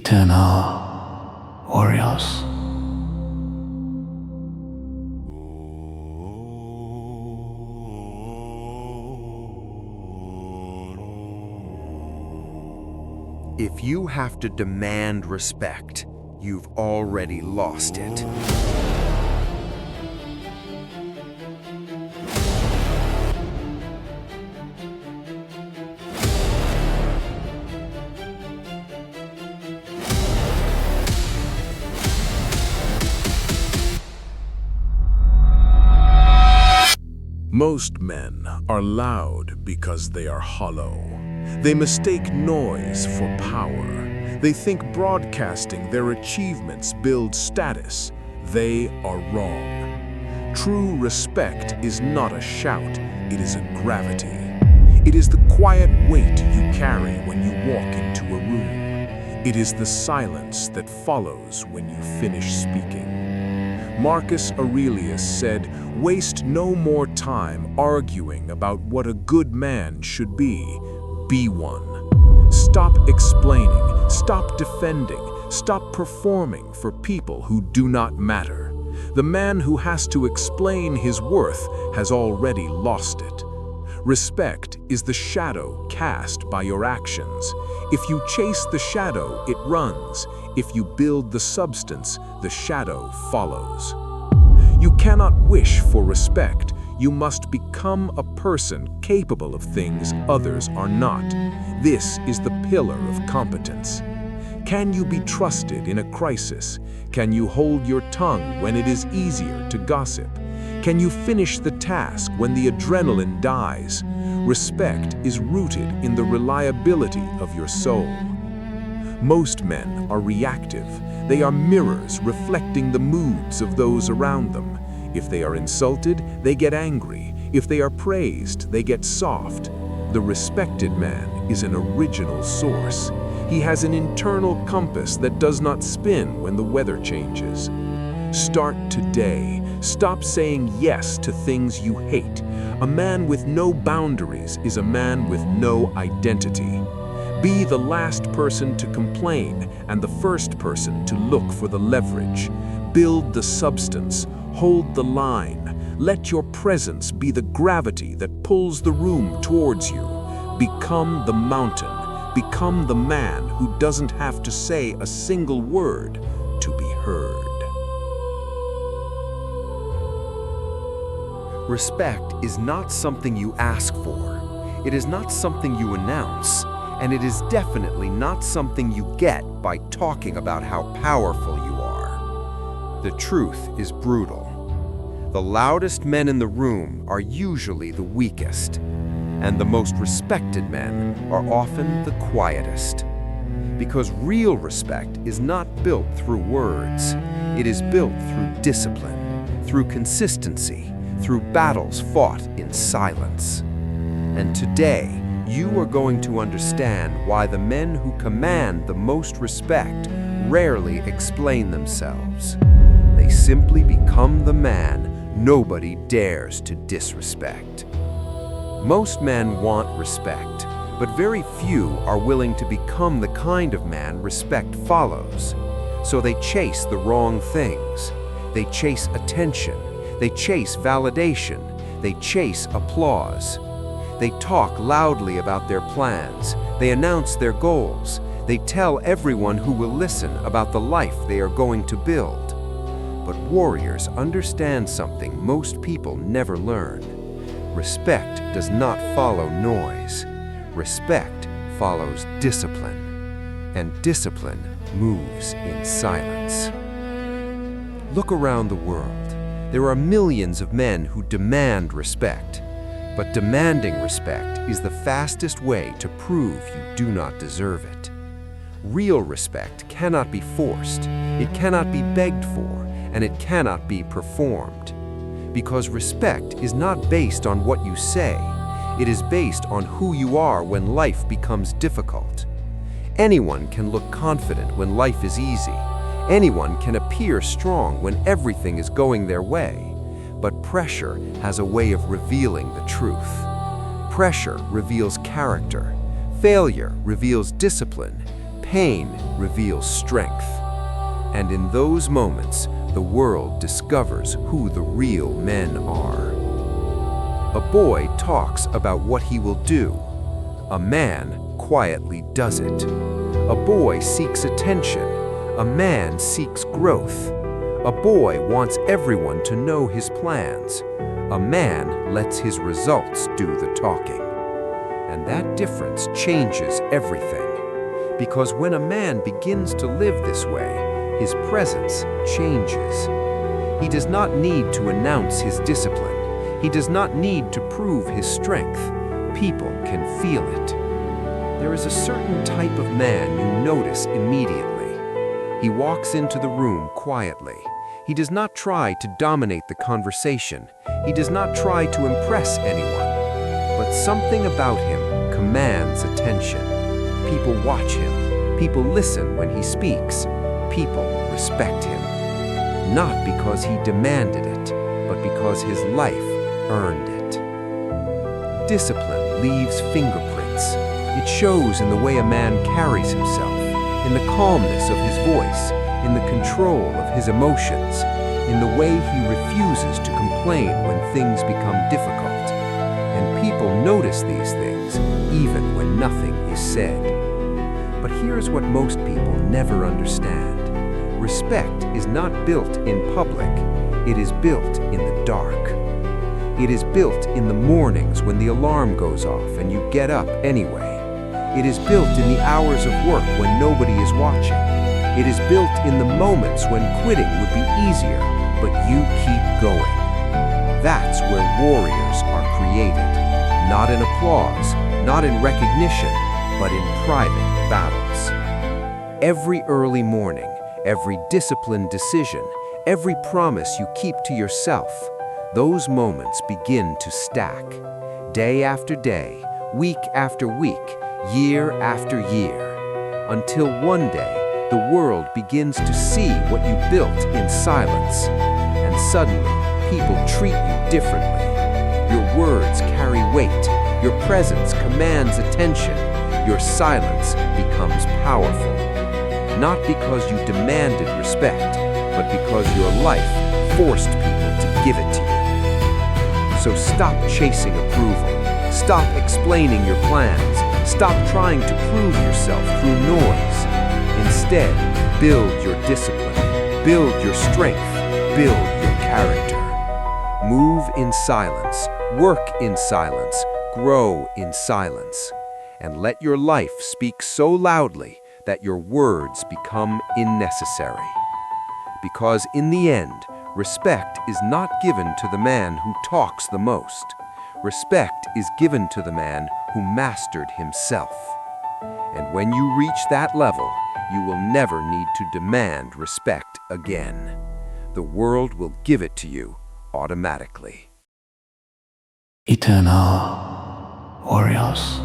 eternal warriors. If you have to demand respect, you've already lost it. Most men are loud because they are hollow. They mistake noise for power. They think broadcasting their achievements builds status. They are wrong. True respect is not a shout, it is a gravity. It is the quiet weight you carry when you walk into a room. It is the silence that follows when you finish speaking. Marcus Aurelius said, "Waste no more time arguing about what a good man should be. Be one." Stop explaining, stop defending, stop performing for people who do not matter. The man who has to explain his worth has already lost it. Respect is the shadow cast by your actions. If you chase the shadow, it runs. If you build the substance, the shadow follows. You cannot wish for respect. You must become a person capable of things others are not. This is the pillar of competence. Can you be trusted in a crisis? Can you hold your tongue when it is easier to gossip? Can you finish the task when the adrenaline dies? Respect is rooted in the reliability of your soul. Most men are reactive. They are mirrors reflecting the moods of those around them. If they are insulted, they get angry. If they are praised, they get soft. The respected man is an original source. He has an internal compass that does not spin when the weather changes. Start today. Stop saying yes to things you hate. A man with no boundaries is a man with no identity. Be the last person to complain and the first person to look for the leverage. Build the substance. Hold the line. Let your presence be the gravity that pulls the room towards you. Become the mountain. Become the man who doesn't have to say a single word to be heard. Respect is not something you ask for. It is not something you announce. And it is definitely not something you get by talking about how powerful you are. The truth is brutal. The loudest men in the room are usually the weakest, and the most respected men are often the quietest. Because real respect is not built through words. It is built through discipline, through consistency, through battles fought in silence. And today, you are going to understand why the men who command the most respect rarely explain themselves. They simply become the man nobody dares to disrespect. Most men want respect, but very few are willing to become the kind of man respect follows. So they chase the wrong things. They chase attention. They chase validation. They chase applause. They talk loudly about their plans. They announce their goals. They tell everyone who will listen about the life they are going to build. But warriors understand something most people never learn. Respect does not follow noise. Respect follows discipline. And discipline moves in silence. Look around the world. There are millions of men who demand respect. But demanding respect is the fastest way to prove you do not deserve it. Real respect cannot be forced, it cannot be begged for, and it cannot be performed. Because respect is not based on what you say, it is based on who you are when life becomes difficult. Anyone can look confident when life is easy. Anyone can appear strong when everything is going their way. But pressure has a way of revealing the truth. Pressure reveals character. Failure reveals discipline. pain reveals strength. And in those moments, the world discovers who the real men are. A boy talks about what he will do. A man quietly does it. A boy seeks attention. A man seeks growth. A boy wants everyone to know his plans. A man lets his results do the talking. And that difference changes everything. Because when a man begins to live this way, his presence changes. He does not need to announce his discipline. He does not need to prove his strength. People can feel it. There is a certain type of man you notice immediately. He walks into the room quietly. He does not try to dominate the conversation. He does not try to impress anyone. But something about him commands attention. People watch him. People listen when he speaks. People respect him. Not because he demanded it, but because his life earned it. Discipline leaves fingerprints. It shows in the way a man carries himself, in the calmness of his voice, in the control of his emotions, in the way he refuses to complain when things become difficult. And people notice these things, even when nothing is said. But here's what most people never understand. Respect is not built in public, it is built in the dark. It is built in the mornings when the alarm goes off and you get up anyway. It is built in the hours of work when nobody is watching. It is built in the moments when quitting would be easier, but you keep going. That's where warriors are created, not in applause, not in recognition, but in private battles. Every early morning, every disciplined decision, every promise you keep to yourself, those moments begin to stack. Day after day, week after week, year after year, until one day the world begins to see what you built in silence, and suddenly people treat you differently. Your words carry weight, your presence commands attention, your silence becomes powerful. Not because you demanded respect, but because your life forced people to give it to you. So stop chasing approval. Stop explaining your plans. Stop trying to prove yourself through noise. Instead, build your discipline. Build your strength. Build your character. Move in silence. Work in silence. Grow in silence. And let your life speak so loudly that your words become unnecessary. Because in the end, respect is not given to the man who talks the most. Respect is given to the man who mastered himself. And when you reach that level, you will never need to demand respect again. The world will give it to you automatically. Eternal warriors.